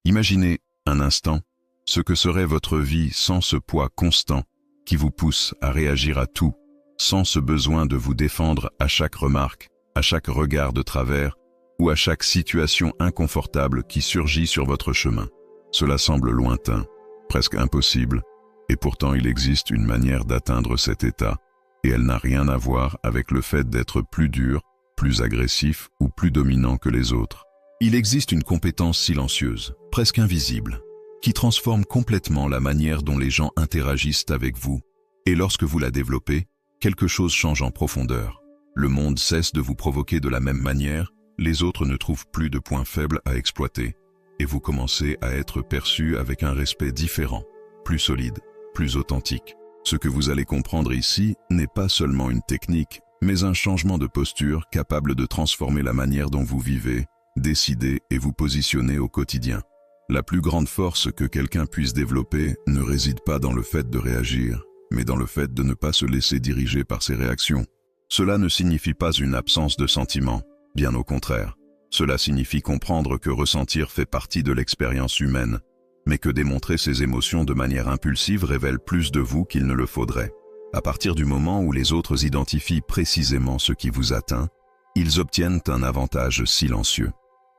Imaginez, un instant, ce que serait votre vie sans ce poids constant qui vous pousse à réagir à tout, sans ce besoin de vous défendre à chaque remarque, à chaque regard de travers ou à chaque situation inconfortable qui surgit sur votre chemin. Cela semble lointain, presque impossible, et pourtant il existe une manière d'atteindre cet état, et elle n'a rien à voir avec le fait d'être plus dur, plus agressif ou plus dominant que les autres. Il existe une compétence silencieuse, presque invisible, qui transforme complètement la manière dont les gens interagissent avec vous, et lorsque vous la développez, quelque chose change en profondeur. Le monde cesse de vous provoquer de la même manière, les autres ne trouvent plus de points faibles à exploiter, et vous commencez à être perçu avec un respect différent, plus solide, plus authentique. Ce que vous allez comprendre ici n'est pas seulement une technique, mais un changement de posture capable de transformer la manière dont vous vivez, décidez et vous positionnez au quotidien. La plus grande force que quelqu'un puisse développer ne réside pas dans le fait de réagir, mais dans le fait de ne pas se laisser diriger par ses réactions. Cela ne signifie pas une absence de sentiments, bien au contraire. Cela signifie comprendre que ressentir fait partie de l'expérience humaine, mais que démontrer ses émotions de manière impulsive révèle plus de vous qu'il ne le faudrait. À partir du moment où les autres identifient précisément ce qui vous atteint, ils obtiennent un avantage silencieux.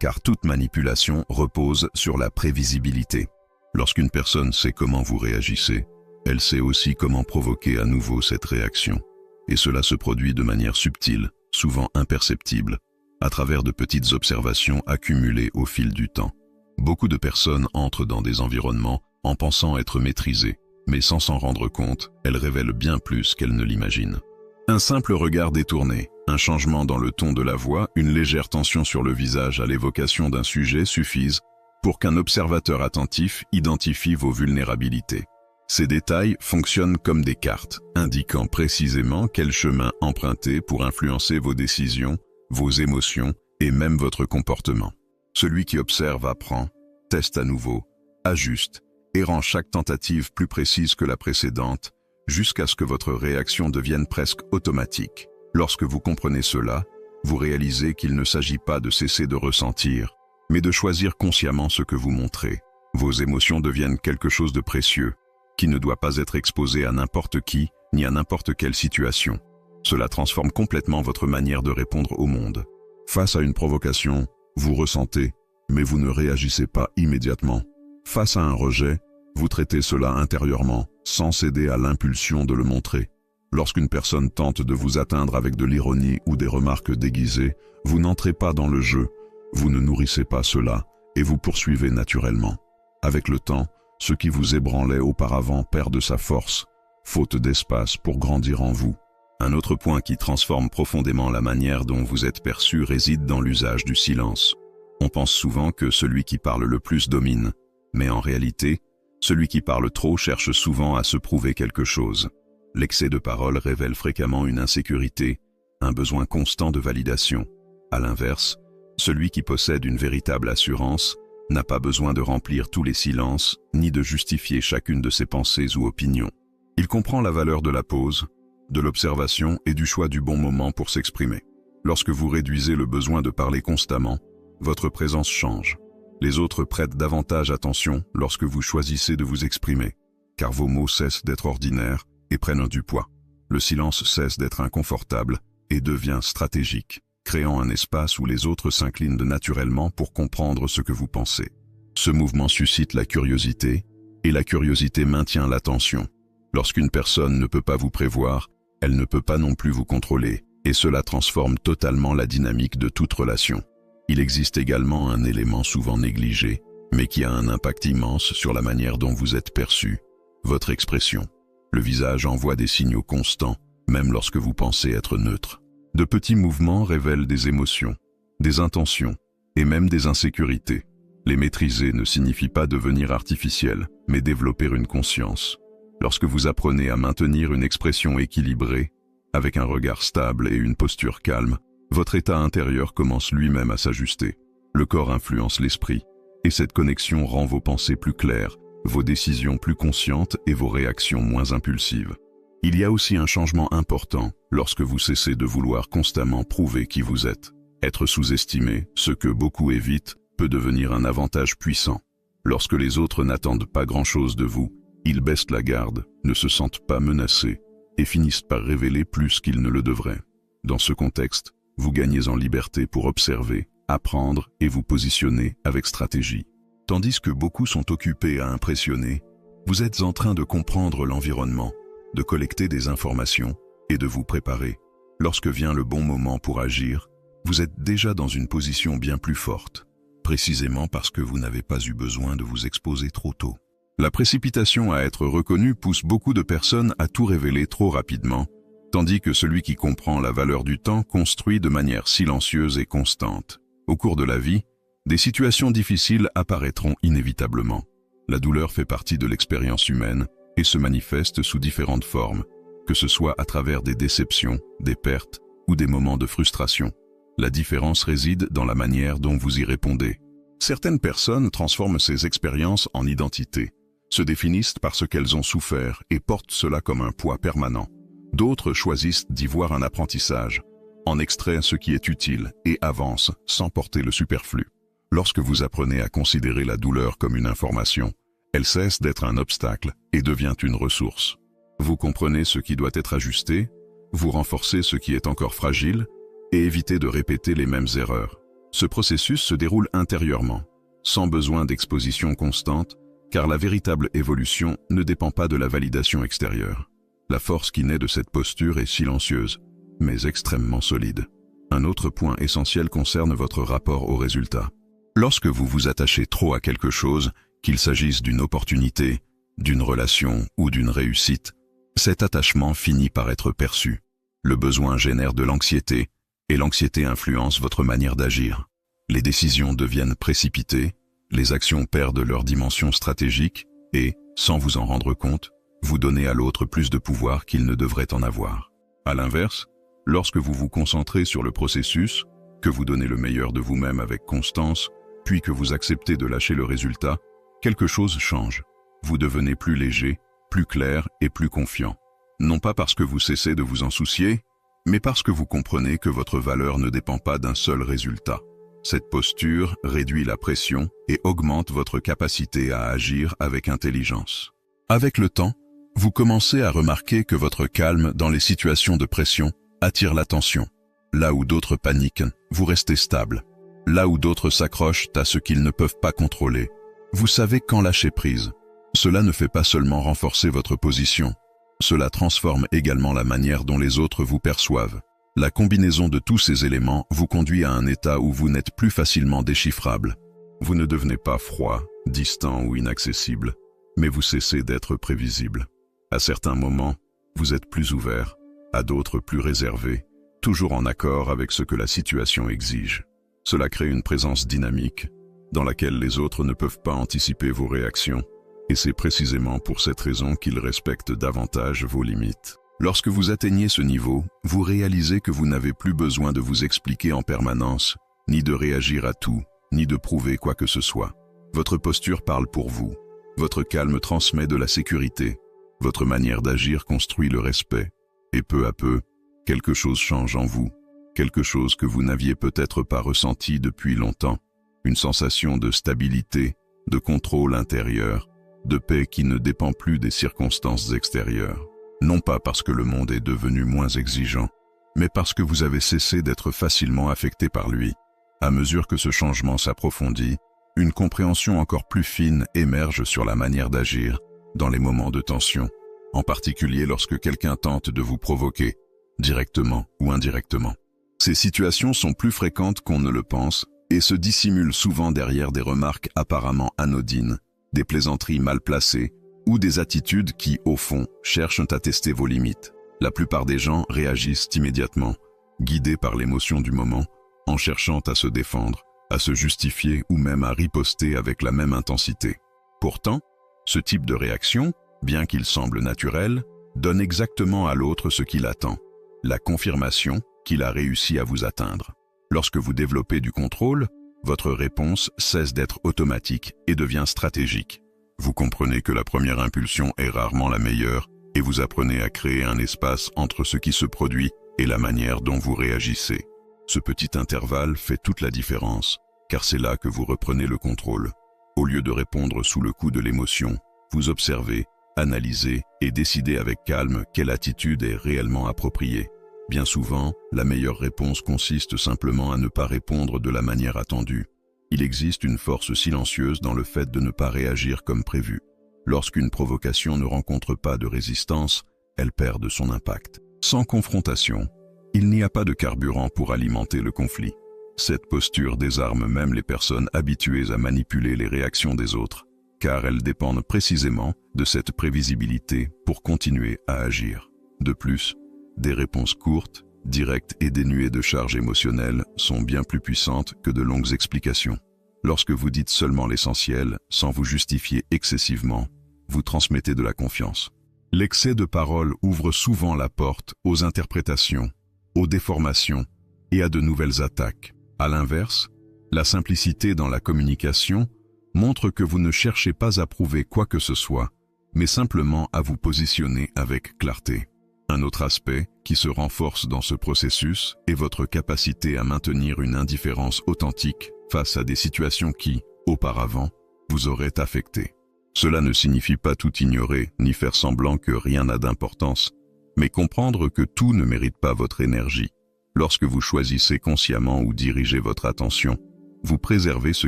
Car toute manipulation repose sur la prévisibilité. Lorsqu'une personne sait comment vous réagissez, elle sait aussi comment provoquer à nouveau cette réaction. Et cela se produit de manière subtile, souvent imperceptible, à travers de petites observations accumulées au fil du temps. Beaucoup de personnes entrent dans des environnements en pensant être maîtrisées, mais sans s'en rendre compte, elles révèlent bien plus qu'elles ne l'imaginent. Un simple regard détourné, un changement dans le ton de la voix, une légère tension sur le visage à l'évocation d'un sujet suffisent pour qu'un observateur attentif identifie vos vulnérabilités. Ces détails fonctionnent comme des cartes, indiquant précisément quel chemin emprunter pour influencer vos décisions, vos émotions et même votre comportement. Celui qui observe apprend, teste à nouveau, ajuste et rend chaque tentative plus précise que la précédente, jusqu'à ce que votre réaction devienne presque automatique. Lorsque vous comprenez cela, vous réalisez qu'il ne s'agit pas de cesser de ressentir, mais de choisir consciemment ce que vous montrez. Vos émotions deviennent quelque chose de précieux, qui ne doit pas être exposé à n'importe qui, ni à n'importe quelle situation. Cela transforme complètement votre manière de répondre au monde. Face à une provocation, vous ressentez, mais vous ne réagissez pas immédiatement. Face à un rejet, vous traitez cela intérieurement, sans céder à l'impulsion de le montrer. Lorsqu'une personne tente de vous atteindre avec de l'ironie ou des remarques déguisées, vous n'entrez pas dans le jeu, vous ne nourrissez pas cela, et vous poursuivez naturellement. Avec le temps, ce qui vous ébranlait auparavant perd de sa force, faute d'espace pour grandir en vous. Un autre point qui transforme profondément la manière dont vous êtes perçu réside dans l'usage du silence. On pense souvent que celui qui parle le plus domine, mais en réalité, celui qui parle trop cherche souvent à se prouver quelque chose. L'excès de parole révèle fréquemment une insécurité, un besoin constant de validation. À l'inverse, celui qui possède une véritable assurance n'a pas besoin de remplir tous les silences, ni de justifier chacune de ses pensées ou opinions. Il comprend la valeur de la pause, de l'observation et du choix du bon moment pour s'exprimer. Lorsque vous réduisez le besoin de parler constamment, votre présence change. Les autres prêtent davantage attention lorsque vous choisissez de vous exprimer, car vos mots cessent d'être ordinaires et prennent du poids. Le silence cesse d'être inconfortable et devient stratégique, créant un espace où les autres s'inclinent naturellement pour comprendre ce que vous pensez. Ce mouvement suscite la curiosité, et la curiosité maintient l'attention. Lorsqu'une personne ne peut pas vous prévoir, elle ne peut pas non plus vous contrôler, et cela transforme totalement la dynamique de toute relation. Il existe également un élément souvent négligé, mais qui a un impact immense sur la manière dont vous êtes perçu, votre expression. Le visage envoie des signaux constants, même lorsque vous pensez être neutre. De petits mouvements révèlent des émotions, des intentions, et même des insécurités. Les maîtriser ne signifie pas devenir artificiel, mais développer une conscience. Lorsque vous apprenez à maintenir une expression équilibrée, avec un regard stable et une posture calme, votre état intérieur commence lui-même à s'ajuster. Le corps influence l'esprit, et cette connexion rend vos pensées plus claires, vos décisions plus conscientes et vos réactions moins impulsives. Il y a aussi un changement important lorsque vous cessez de vouloir constamment prouver qui vous êtes. Être sous-estimé, ce que beaucoup évitent, peut devenir un avantage puissant. Lorsque les autres n'attendent pas grand-chose de vous, ils baissent la garde, ne se sentent pas menacés et finissent par révéler plus qu'ils ne le devraient. Dans ce contexte, vous gagnez en liberté pour observer, apprendre et vous positionner avec stratégie. Tandis que beaucoup sont occupés à impressionner, vous êtes en train de comprendre l'environnement, de collecter des informations et de vous préparer. Lorsque vient le bon moment pour agir, vous êtes déjà dans une position bien plus forte, précisément parce que vous n'avez pas eu besoin de vous exposer trop tôt. La précipitation à être reconnue pousse beaucoup de personnes à tout révéler trop rapidement, tandis que celui qui comprend la valeur du temps construit de manière silencieuse et constante. Au cours de la vie, des situations difficiles apparaîtront inévitablement. La douleur fait partie de l'expérience humaine et se manifeste sous différentes formes, que ce soit à travers des déceptions, des pertes ou des moments de frustration. La différence réside dans la manière dont vous y répondez. Certaines personnes transforment ces expériences en identité, se définissent par ce qu'elles ont souffert et portent cela comme un poids permanent. D'autres choisissent d'y voir un apprentissage, en extraient ce qui est utile et avancent sans porter le superflu. Lorsque vous apprenez à considérer la douleur comme une information, elle cesse d'être un obstacle et devient une ressource. Vous comprenez ce qui doit être ajusté, vous renforcez ce qui est encore fragile et évitez de répéter les mêmes erreurs. Ce processus se déroule intérieurement, sans besoin d'exposition constante, car la véritable évolution ne dépend pas de la validation extérieure. La force qui naît de cette posture est silencieuse, mais extrêmement solide. Un autre point essentiel concerne votre rapport au résultat. Lorsque vous vous attachez trop à quelque chose, qu'il s'agisse d'une opportunité, d'une relation ou d'une réussite, cet attachement finit par être perçu. Le besoin génère de l'anxiété, et l'anxiété influence votre manière d'agir. Les décisions deviennent précipitées, les actions perdent leur dimension stratégique et, sans vous en rendre compte, vous donnez à l'autre plus de pouvoir qu'il ne devrait en avoir. À l'inverse, lorsque vous vous concentrez sur le processus, que vous donnez le meilleur de vous-même avec constance, puis que vous acceptez de lâcher le résultat, quelque chose change. Vous devenez plus léger, plus clair et plus confiant. Non pas parce que vous cessez de vous en soucier, mais parce que vous comprenez que votre valeur ne dépend pas d'un seul résultat. Cette posture réduit la pression et augmente votre capacité à agir avec intelligence. Avec le temps, vous commencez à remarquer que votre calme dans les situations de pression attire l'attention. Là où d'autres paniquent, vous restez stable. Là où d'autres s'accrochent à ce qu'ils ne peuvent pas contrôler, vous savez quand lâcher prise. Cela ne fait pas seulement renforcer votre position, cela transforme également la manière dont les autres vous perçoivent. La combinaison de tous ces éléments vous conduit à un état où vous n'êtes plus facilement déchiffrable. Vous ne devenez pas froid, distant ou inaccessible, mais vous cessez d'être prévisible. À certains moments, vous êtes plus ouvert, à d'autres plus réservé, toujours en accord avec ce que la situation exige. Cela crée une présence dynamique, dans laquelle les autres ne peuvent pas anticiper vos réactions, et c'est précisément pour cette raison qu'ils respectent davantage vos limites. Lorsque vous atteignez ce niveau, vous réalisez que vous n'avez plus besoin de vous expliquer en permanence, ni de réagir à tout, ni de prouver quoi que ce soit. Votre posture parle pour vous, votre calme transmet de la sécurité, votre manière d'agir construit le respect, et peu à peu, quelque chose change en vous, quelque chose que vous n'aviez peut-être pas ressenti depuis longtemps, une sensation de stabilité, de contrôle intérieur, de paix qui ne dépend plus des circonstances extérieures. Non pas parce que le monde est devenu moins exigeant, mais parce que vous avez cessé d'être facilement affecté par lui. À mesure que ce changement s'approfondit, une compréhension encore plus fine émerge sur la manière d'agir dans les moments de tension, en particulier lorsque quelqu'un tente de vous provoquer, directement ou indirectement. Ces situations sont plus fréquentes qu'on ne le pense et se dissimulent souvent derrière des remarques apparemment anodines, des plaisanteries mal placées ou des attitudes qui, au fond, cherchent à tester vos limites. La plupart des gens réagissent immédiatement, guidés par l'émotion du moment, en cherchant à se défendre, à se justifier ou même à riposter avec la même intensité. Pourtant, ce type de réaction, bien qu'il semble naturel, donne exactement à l'autre ce qu'il attend, la confirmation qu'il a réussi à vous atteindre. Lorsque vous développez du contrôle, votre réponse cesse d'être automatique et devient stratégique. Vous comprenez que la première impulsion est rarement la meilleure et vous apprenez à créer un espace entre ce qui se produit et la manière dont vous réagissez. Ce petit intervalle fait toute la différence, car c'est là que vous reprenez le contrôle. Au lieu de répondre sous le coup de l'émotion, vous observez, analysez et décidez avec calme quelle attitude est réellement appropriée. Bien souvent, la meilleure réponse consiste simplement à ne pas répondre de la manière attendue. Il existe une force silencieuse dans le fait de ne pas réagir comme prévu. Lorsqu'une provocation ne rencontre pas de résistance, elle perd de son impact. Sans confrontation, il n'y a pas de carburant pour alimenter le conflit. Cette posture désarme même les personnes habituées à manipuler les réactions des autres, car elles dépendent précisément de cette prévisibilité pour continuer à agir. De plus, des réponses courtes, directes et dénuées de charge émotionnelle sont bien plus puissantes que de longues explications. Lorsque vous dites seulement l'essentiel, sans vous justifier excessivement, vous transmettez de la confiance. L'excès de parole ouvre souvent la porte aux interprétations, aux déformations et à de nouvelles attaques. À l'inverse, la simplicité dans la communication montre que vous ne cherchez pas à prouver quoi que ce soit, mais simplement à vous positionner avec clarté. Un autre aspect qui se renforce dans ce processus est votre capacité à maintenir une indifférence authentique face à des situations qui, auparavant, vous auraient affecté. Cela ne signifie pas tout ignorer ni faire semblant que rien n'a d'importance, mais comprendre que tout ne mérite pas votre énergie. Lorsque vous choisissez consciemment où diriger votre attention, vous préservez ce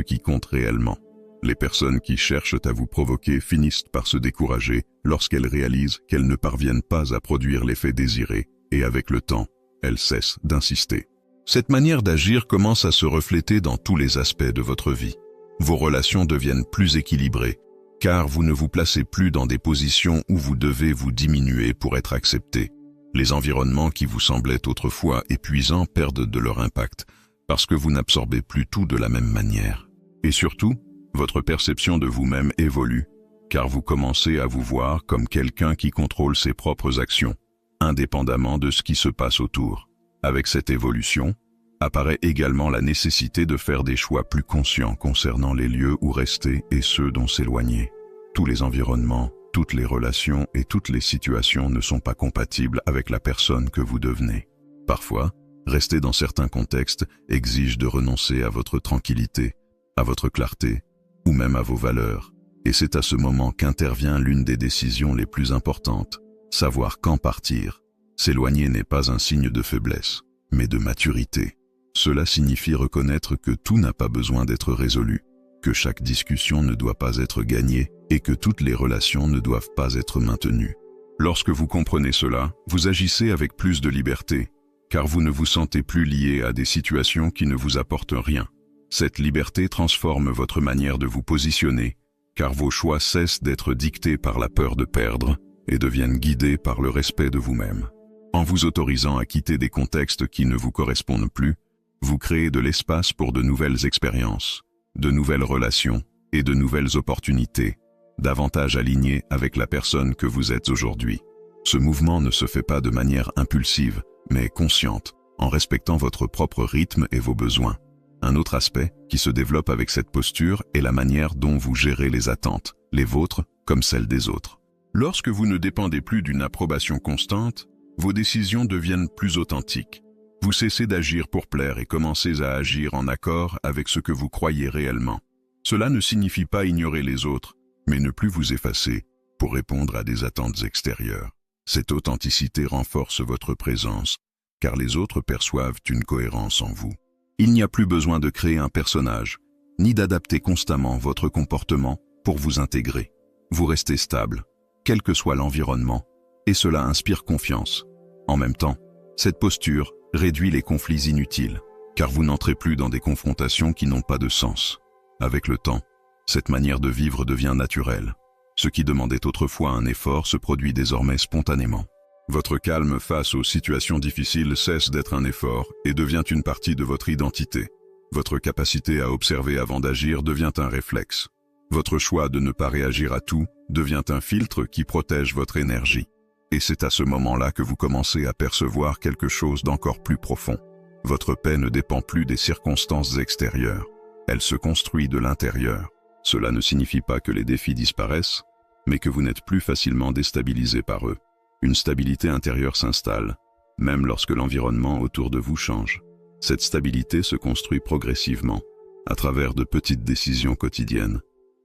qui compte réellement. Les personnes qui cherchent à vous provoquer finissent par se décourager lorsqu'elles réalisent qu'elles ne parviennent pas à produire l'effet désiré, et avec le temps, elles cessent d'insister. Cette manière d'agir commence à se refléter dans tous les aspects de votre vie. Vos relations deviennent plus équilibrées, car vous ne vous placez plus dans des positions où vous devez vous diminuer pour être accepté. Les environnements qui vous semblaient autrefois épuisants perdent de leur impact, parce que vous n'absorbez plus tout de la même manière. Et surtout, votre perception de vous-même évolue, car vous commencez à vous voir comme quelqu'un qui contrôle ses propres actions, indépendamment de ce qui se passe autour. Avec cette évolution, apparaît également la nécessité de faire des choix plus conscients concernant les lieux où rester et ceux dont s'éloigner. Tous les environnements, toutes les relations et toutes les situations ne sont pas compatibles avec la personne que vous devenez. Parfois, rester dans certains contextes exige de renoncer à votre tranquillité, à votre clarté, ou même à vos valeurs. Et c'est à ce moment qu'intervient l'une des décisions les plus importantes, savoir quand partir. S'éloigner n'est pas un signe de faiblesse, mais de maturité. Cela signifie reconnaître que tout n'a pas besoin d'être résolu, que chaque discussion ne doit pas être gagnée et que toutes les relations ne doivent pas être maintenues. Lorsque vous comprenez cela, vous agissez avec plus de liberté, car vous ne vous sentez plus lié à des situations qui ne vous apportent rien. Cette liberté transforme votre manière de vous positionner, car vos choix cessent d'être dictés par la peur de perdre et deviennent guidés par le respect de vous-même. En vous autorisant à quitter des contextes qui ne vous correspondent plus, vous créez de l'espace pour de nouvelles expériences, de nouvelles relations et de nouvelles opportunités, davantage alignées avec la personne que vous êtes aujourd'hui. Ce mouvement ne se fait pas de manière impulsive, mais consciente, en respectant votre propre rythme et vos besoins. Un autre aspect qui se développe avec cette posture est la manière dont vous gérez les attentes, les vôtres comme celles des autres. Lorsque vous ne dépendez plus d'une approbation constante, vos décisions deviennent plus authentiques. Vous cessez d'agir pour plaire et commencez à agir en accord avec ce que vous croyez réellement. Cela ne signifie pas ignorer les autres, mais ne plus vous effacer pour répondre à des attentes extérieures. Cette authenticité renforce votre présence, car les autres perçoivent une cohérence en vous. Il n'y a plus besoin de créer un personnage, ni d'adapter constamment votre comportement pour vous intégrer. Vous restez stable, quel que soit l'environnement, et cela inspire confiance. En même temps, cette posture réduit les conflits inutiles, car vous n'entrez plus dans des confrontations qui n'ont pas de sens. Avec le temps, cette manière de vivre devient naturelle. Ce qui demandait autrefois un effort se produit désormais spontanément. Votre calme face aux situations difficiles cesse d'être un effort et devient une partie de votre identité. Votre capacité à observer avant d'agir devient un réflexe. Votre choix de ne pas réagir à tout devient un filtre qui protège votre énergie. Et c'est à ce moment-là que vous commencez à percevoir quelque chose d'encore plus profond. Votre paix ne dépend plus des circonstances extérieures. Elle se construit de l'intérieur. Cela ne signifie pas que les défis disparaissent, mais que vous n'êtes plus facilement déstabilisé par eux. Une stabilité intérieure s'installe, même lorsque l'environnement autour de vous change. Cette stabilité se construit progressivement, à travers de petites décisions quotidiennes.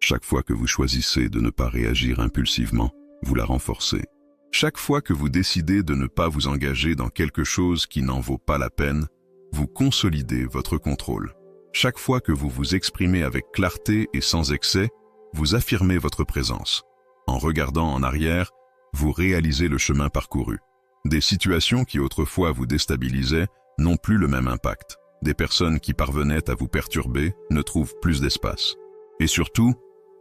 Chaque fois que vous choisissez de ne pas réagir impulsivement, vous la renforcez. Chaque fois que vous décidez de ne pas vous engager dans quelque chose qui n'en vaut pas la peine, vous consolidez votre contrôle. Chaque fois que vous vous exprimez avec clarté et sans excès, vous affirmez votre présence. En regardant en arrière, vous réalisez le chemin parcouru. Des situations qui autrefois vous déstabilisaient n'ont plus le même impact. Des personnes qui parvenaient à vous perturber ne trouvent plus d'espace. Et surtout,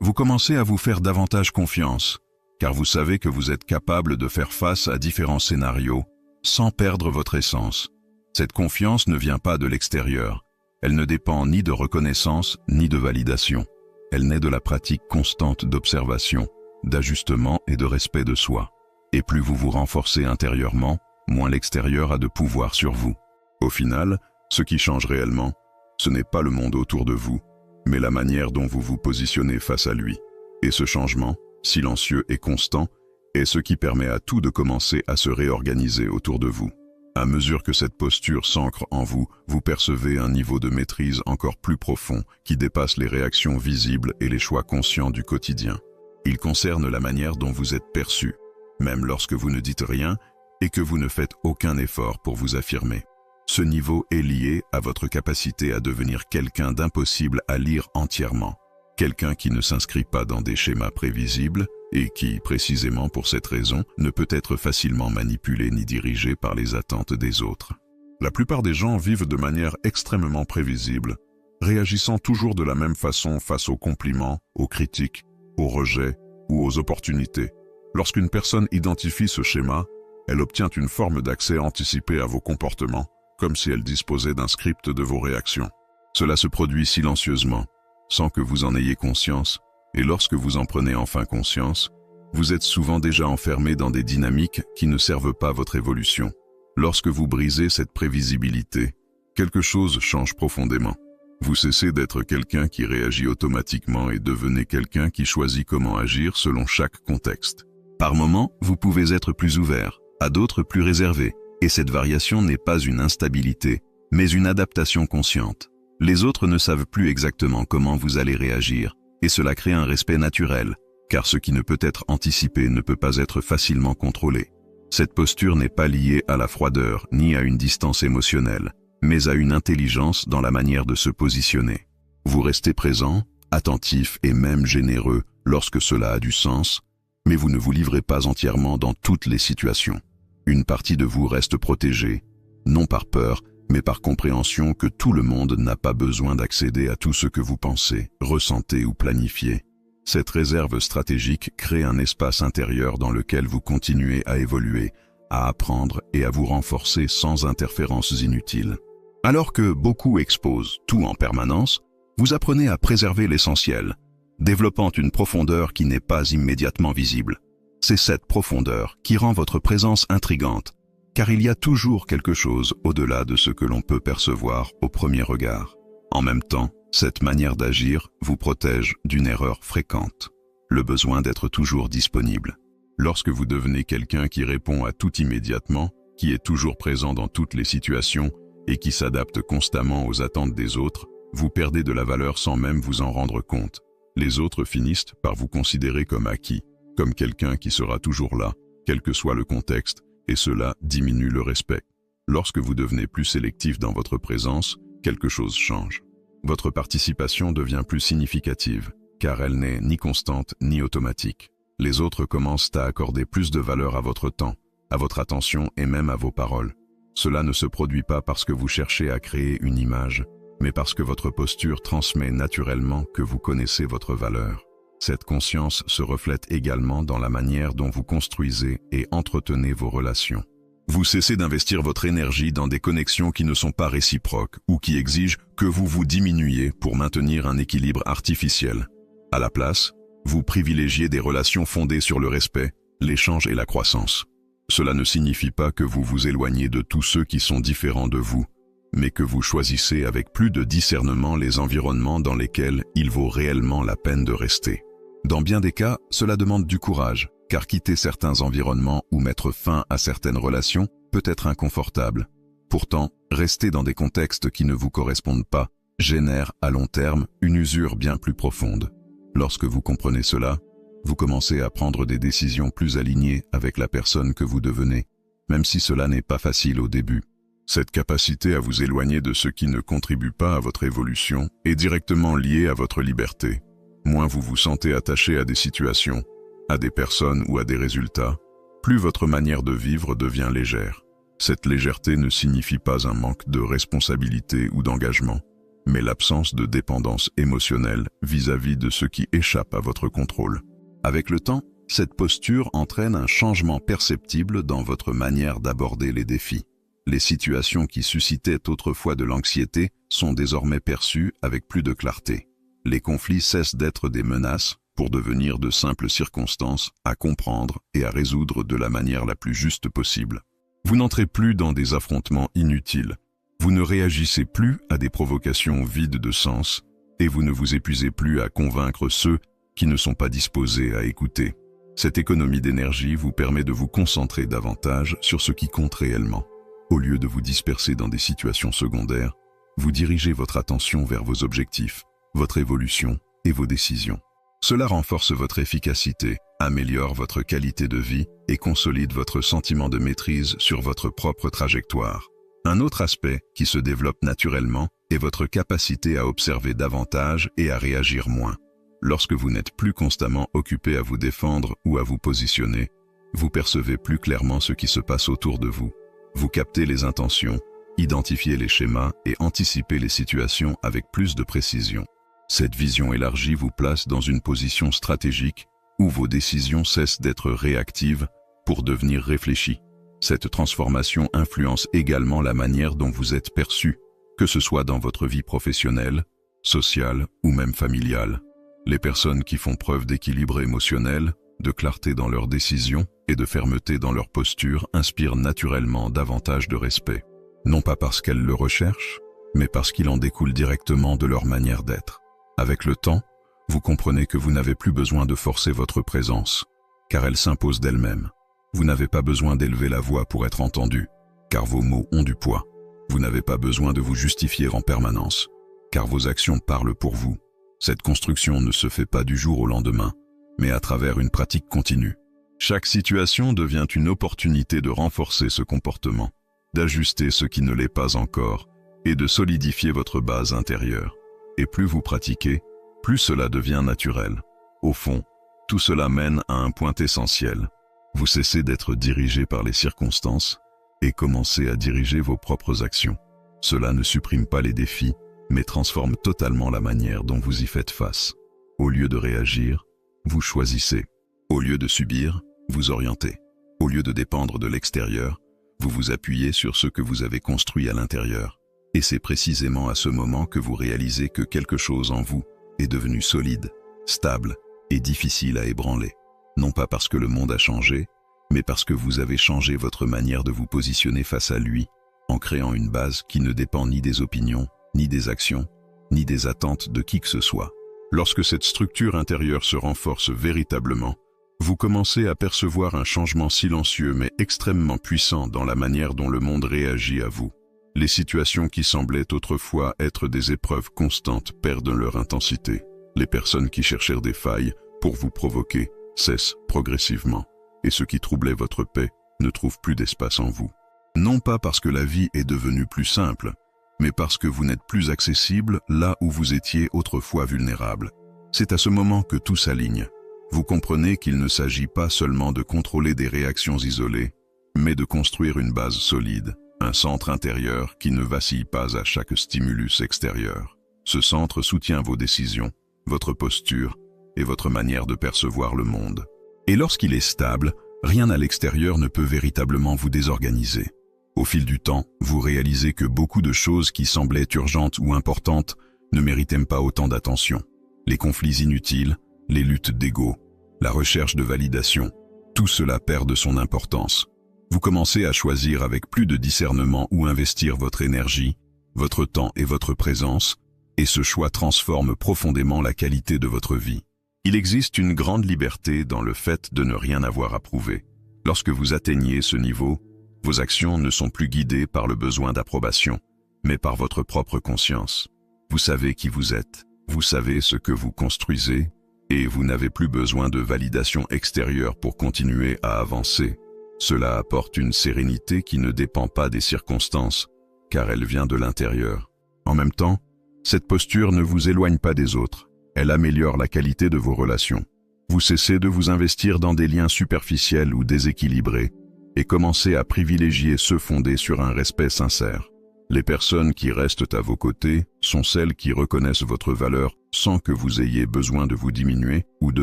vous commencez à vous faire davantage confiance, car vous savez que vous êtes capable de faire face à différents scénarios sans perdre votre essence. Cette confiance ne vient pas de l'extérieur. Elle ne dépend ni de reconnaissance ni de validation. Elle naît de la pratique constante d'observation, d'ajustement et de respect de soi. Et plus vous vous renforcez intérieurement, moins l'extérieur a de pouvoir sur vous. Au final, ce qui change réellement, ce n'est pas le monde autour de vous, mais la manière dont vous vous positionnez face à lui. Et ce changement, silencieux et constant, est ce qui permet à tout de commencer à se réorganiser autour de vous. À mesure que cette posture s'ancre en vous, vous percevez un niveau de maîtrise encore plus profond qui dépasse les réactions visibles et les choix conscients du quotidien. Il concerne la manière dont vous êtes perçu, même lorsque vous ne dites rien et que vous ne faites aucun effort pour vous affirmer. Ce niveau est lié à votre capacité à devenir quelqu'un d'impossible à lire entièrement, quelqu'un qui ne s'inscrit pas dans des schémas prévisibles et qui, précisément pour cette raison, ne peut être facilement manipulé ni dirigé par les attentes des autres. La plupart des gens vivent de manière extrêmement prévisible, réagissant toujours de la même façon face aux compliments, aux critiques, aux rejets ou aux opportunités. Lorsqu'une personne identifie ce schéma, elle obtient une forme d'accès anticipé à vos comportements, comme si elle disposait d'un script de vos réactions. Cela se produit silencieusement, sans que vous en ayez conscience, et lorsque vous en prenez enfin conscience, vous êtes souvent déjà enfermé dans des dynamiques qui ne servent pas votre évolution. Lorsque vous brisez cette prévisibilité, quelque chose change profondément. Vous cessez d'être quelqu'un qui réagit automatiquement et devenez quelqu'un qui choisit comment agir selon chaque contexte. Par moments, vous pouvez être plus ouvert, à d'autres plus réservé, et cette variation n'est pas une instabilité, mais une adaptation consciente. Les autres ne savent plus exactement comment vous allez réagir, et cela crée un respect naturel, car ce qui ne peut être anticipé ne peut pas être facilement contrôlé. Cette posture n'est pas liée à la froideur ni à une distance émotionnelle, mais à une intelligence dans la manière de se positionner. Vous restez présent, attentif et même généreux lorsque cela a du sens, mais vous ne vous livrez pas entièrement dans toutes les situations. Une partie de vous reste protégée, non par peur, mais par compréhension que tout le monde n'a pas besoin d'accéder à tout ce que vous pensez, ressentez ou planifiez. Cette réserve stratégique crée un espace intérieur dans lequel vous continuez à évoluer, à apprendre et à vous renforcer sans interférences inutiles. Alors que beaucoup exposent tout en permanence, vous apprenez à préserver l'essentiel, développant une profondeur qui n'est pas immédiatement visible. C'est cette profondeur qui rend votre présence intrigante, car il y a toujours quelque chose au-delà de ce que l'on peut percevoir au premier regard. En même temps, cette manière d'agir vous protège d'une erreur fréquente, le besoin d'être toujours disponible. Lorsque vous devenez quelqu'un qui répond à tout immédiatement, qui est toujours présent dans toutes les situations et qui s'adapte constamment aux attentes des autres, vous perdez de la valeur sans même vous en rendre compte. Les autres finissent par vous considérer comme acquis, comme quelqu'un qui sera toujours là, quel que soit le contexte, et cela diminue le respect. Lorsque vous devenez plus sélectif dans votre présence, quelque chose change. Votre participation devient plus significative, car elle n'est ni constante ni automatique. Les autres commencent à accorder plus de valeur à votre temps, à votre attention et même à vos paroles. Cela ne se produit pas parce que vous cherchez à créer une image, mais parce que votre posture transmet naturellement que vous connaissez votre valeur. Cette conscience se reflète également dans la manière dont vous construisez et entretenez vos relations. Vous cessez d'investir votre énergie dans des connexions qui ne sont pas réciproques ou qui exigent que vous vous diminuiez pour maintenir un équilibre artificiel. À la place, vous privilégiez des relations fondées sur le respect, l'échange et la croissance. Cela ne signifie pas que vous vous éloignez de tous ceux qui sont différents de vous, mais que vous choisissez avec plus de discernement les environnements dans lesquels il vaut réellement la peine de rester. Dans bien des cas, cela demande du courage, car quitter certains environnements ou mettre fin à certaines relations peut être inconfortable. Pourtant, rester dans des contextes qui ne vous correspondent pas génère à long terme une usure bien plus profonde. Lorsque vous comprenez cela, vous commencez à prendre des décisions plus alignées avec la personne que vous devenez, même si cela n'est pas facile au début. Cette capacité à vous éloigner de ce qui ne contribue pas à votre évolution est directement liée à votre liberté. Moins vous vous sentez attaché à des situations, à des personnes ou à des résultats, plus votre manière de vivre devient légère. Cette légèreté ne signifie pas un manque de responsabilité ou d'engagement, mais l'absence de dépendance émotionnelle vis-à-vis de ce qui échappe à votre contrôle. Avec le temps, cette posture entraîne un changement perceptible dans votre manière d'aborder les défis. Les situations qui suscitaient autrefois de l'anxiété sont désormais perçues avec plus de clarté. Les conflits cessent d'être des menaces pour devenir de simples circonstances à comprendre et à résoudre de la manière la plus juste possible. Vous n'entrez plus dans des affrontements inutiles. Vous ne réagissez plus à des provocations vides de sens et vous ne vous épuisez plus à convaincre ceux qui ne sont pas disposés à écouter. Cette économie d'énergie vous permet de vous concentrer davantage sur ce qui compte réellement. Au lieu de vous disperser dans des situations secondaires, vous dirigez votre attention vers vos objectifs, votre évolution et vos décisions. Cela renforce votre efficacité, améliore votre qualité de vie et consolide votre sentiment de maîtrise sur votre propre trajectoire. Un autre aspect qui se développe naturellement est votre capacité à observer davantage et à réagir moins. Lorsque vous n'êtes plus constamment occupé à vous défendre ou à vous positionner, vous percevez plus clairement ce qui se passe autour de vous. Vous captez les intentions, identifiez les schémas et anticipez les situations avec plus de précision. Cette vision élargie vous place dans une position stratégique où vos décisions cessent d'être réactives pour devenir réfléchies. Cette transformation influence également la manière dont vous êtes perçu, que ce soit dans votre vie professionnelle, sociale ou même familiale. Les personnes qui font preuve d'équilibre émotionnel, de clarté dans leurs décisions et de fermeté dans leur posture inspirent naturellement davantage de respect. Non pas parce qu'elles le recherchent, mais parce qu'il en découle directement de leur manière d'être. Avec le temps, vous comprenez que vous n'avez plus besoin de forcer votre présence, car elle s'impose d'elle-même. Vous n'avez pas besoin d'élever la voix pour être entendu, car vos mots ont du poids. Vous n'avez pas besoin de vous justifier en permanence, car vos actions parlent pour vous. Cette construction ne se fait pas du jour au lendemain, mais à travers une pratique continue. Chaque situation devient une opportunité de renforcer ce comportement, d'ajuster ce qui ne l'est pas encore et de solidifier votre base intérieure. Et plus vous pratiquez, plus cela devient naturel. Au fond, tout cela mène à un point essentiel. Vous cessez d'être dirigé par les circonstances et commencez à diriger vos propres actions. Cela ne supprime pas les défis, mais transforme totalement la manière dont vous y faites face. Au lieu de réagir, vous choisissez. Au lieu de subir, vous orientez. Au lieu de dépendre de l'extérieur, vous vous appuyez sur ce que vous avez construit à l'intérieur. Et c'est précisément à ce moment que vous réalisez que quelque chose en vous est devenu solide, stable et difficile à ébranler. Non pas parce que le monde a changé, mais parce que vous avez changé votre manière de vous positionner face à lui, en créant une base qui ne dépend ni des opinions, ni des actions, ni des attentes de qui que ce soit. Lorsque cette structure intérieure se renforce véritablement, vous commencez à percevoir un changement silencieux mais extrêmement puissant dans la manière dont le monde réagit à vous. Les situations qui semblaient autrefois être des épreuves constantes perdent leur intensité. Les personnes qui cherchèrent des failles pour vous provoquer cessent progressivement, et ce qui troublait votre paix ne trouve plus d'espace en vous. Non pas parce que la vie est devenue plus simple, mais parce que vous n'êtes plus accessible là où vous étiez autrefois vulnérable. C'est à ce moment que tout s'aligne. Vous comprenez qu'il ne s'agit pas seulement de contrôler des réactions isolées, mais de construire une base solide, un centre intérieur qui ne vacille pas à chaque stimulus extérieur. Ce centre soutient vos décisions, votre posture et votre manière de percevoir le monde. Et lorsqu'il est stable, rien à l'extérieur ne peut véritablement vous désorganiser. Au fil du temps, vous réalisez que beaucoup de choses qui semblaient urgentes ou importantes ne méritaient pas autant d'attention. Les conflits inutiles, les luttes d'ego, la recherche de validation, tout cela perd de son importance. Vous commencez à choisir avec plus de discernement où investir votre énergie, votre temps et votre présence, et ce choix transforme profondément la qualité de votre vie. Il existe une grande liberté dans le fait de ne rien avoir à prouver. Lorsque vous atteignez ce niveau, vos actions ne sont plus guidées par le besoin d'approbation, mais par votre propre conscience. Vous savez qui vous êtes, vous savez ce que vous construisez, Et vous n'avez plus besoin de validation extérieure pour continuer à avancer. Cela apporte une sérénité qui ne dépend pas des circonstances, car elle vient de l'intérieur. En même temps, cette posture ne vous éloigne pas des autres. Elle améliore la qualité de vos relations. Vous cessez de vous investir dans des liens superficiels ou déséquilibrés et commencez à privilégier ceux fondés sur un respect sincère. Les personnes qui restent à vos côtés sont celles qui reconnaissent votre valeur sans que vous ayez besoin de vous diminuer ou de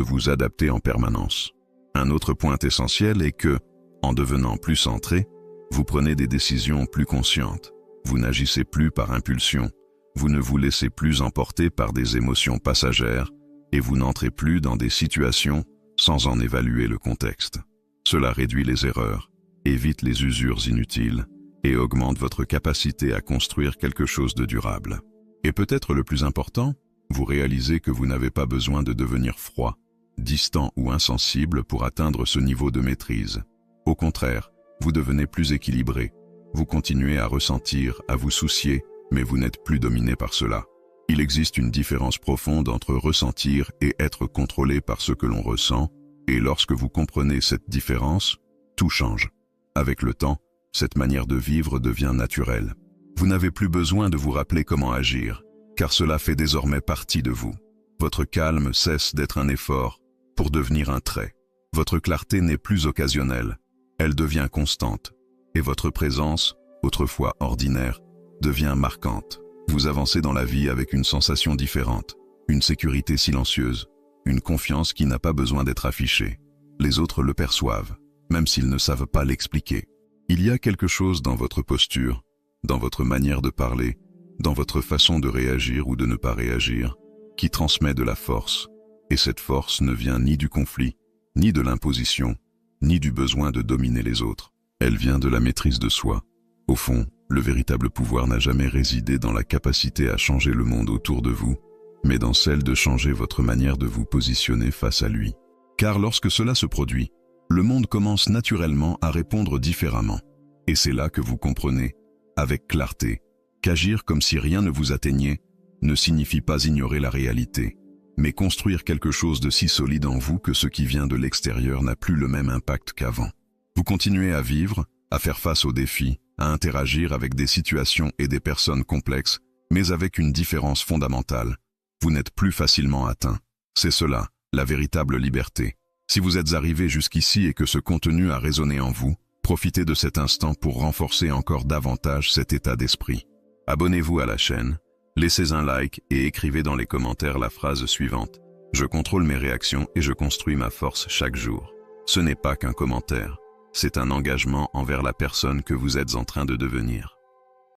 vous adapter en permanence. Un autre point essentiel est que, en devenant plus centré, vous prenez des décisions plus conscientes. Vous n'agissez plus par impulsion, vous ne vous laissez plus emporter par des émotions passagères et vous n'entrez plus dans des situations sans en évaluer le contexte. Cela réduit les erreurs, évite les usures inutiles et augmente votre capacité à construire quelque chose de durable. Et peut-être le plus important, vous réalisez que vous n'avez pas besoin de devenir froid, distant ou insensible pour atteindre ce niveau de maîtrise. Au contraire, vous devenez plus équilibré. Vous continuez à ressentir, à vous soucier, mais vous n'êtes plus dominé par cela. Il existe une différence profonde entre ressentir et être contrôlé par ce que l'on ressent, et lorsque vous comprenez cette différence, tout change. Avec le temps, cette manière de vivre devient naturelle. Vous n'avez plus besoin de vous rappeler comment agir, car cela fait désormais partie de vous. Votre calme cesse d'être un effort pour devenir un trait. Votre clarté n'est plus occasionnelle, elle devient constante, et votre présence, autrefois ordinaire, devient marquante. Vous avancez dans la vie avec une sensation différente, une sécurité silencieuse, une confiance qui n'a pas besoin d'être affichée. Les autres le perçoivent, même s'ils ne savent pas l'expliquer. Il y a quelque chose dans votre posture, dans votre manière de parler, dans votre façon de réagir ou de ne pas réagir, qui transmet de la force. Et cette force ne vient ni du conflit, ni de l'imposition, ni du besoin de dominer les autres. Elle vient de la maîtrise de soi. Au fond, le véritable pouvoir n'a jamais résidé dans la capacité à changer le monde autour de vous, mais dans celle de changer votre manière de vous positionner face à lui. Car lorsque cela se produit, le monde commence naturellement à répondre différemment. Et c'est là que vous comprenez, avec clarté, qu'agir comme si rien ne vous atteignait ne signifie pas ignorer la réalité, mais construire quelque chose de si solide en vous que ce qui vient de l'extérieur n'a plus le même impact qu'avant. Vous continuez à vivre, à faire face aux défis, à interagir avec des situations et des personnes complexes, mais avec une différence fondamentale. Vous n'êtes plus facilement atteint. C'est cela, la véritable liberté. Si vous êtes arrivé jusqu'ici et que ce contenu a résonné en vous, profitez de cet instant pour renforcer encore davantage cet état d'esprit. Abonnez-vous à la chaîne, laissez un like et écrivez dans les commentaires la phrase suivante. Je contrôle mes réactions et je construis ma force chaque jour. Ce n'est pas qu'un commentaire, c'est un engagement envers la personne que vous êtes en train de devenir.